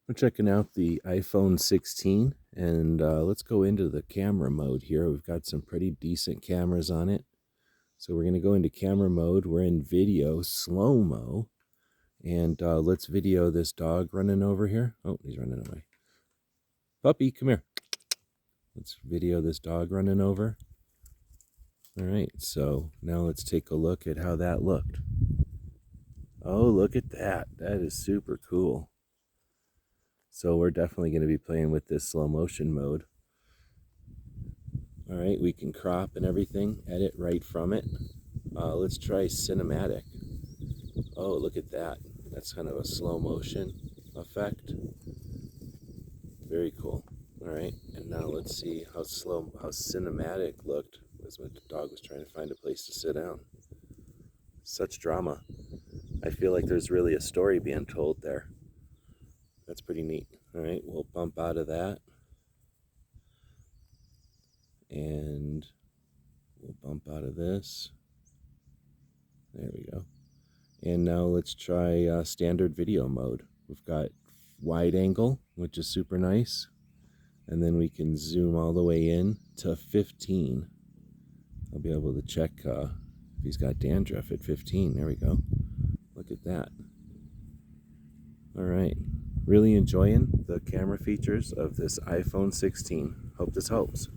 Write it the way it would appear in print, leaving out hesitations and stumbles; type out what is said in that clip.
We're checking out the iPhone 16, and let's go into the camera mode here. We've got some pretty decent cameras on it. So we're going to go into camera mode. We're in video slow-mo, and let's video this dog running over here. Oh, he's running away. Puppy, come here. Let's video this dog running over. All right, so now let's take a look at how that looked. Oh, look at that. That is super cool. So we're definitely going to be playing with this slow motion mode. All right, we can crop and everything, edit right from it. Let's try cinematic. Oh, look at that. That's kind of a slow motion effect. Very cool. All right, and now let's see how cinematic looked as my dog was trying to find a place to sit down. Such drama. I feel like there's really a story being told there. That's pretty neat. All right, we'll bump out of that. And we'll bump out of this. There we go. And now let's try standard video mode. We've got wide angle, which is super nice. And then we can zoom all the way in to 15. I'll be able to check if he's got dandruff at 15. There we go. Look at that. All right. Really enjoying the camera features of this iPhone 16. Hope this helps.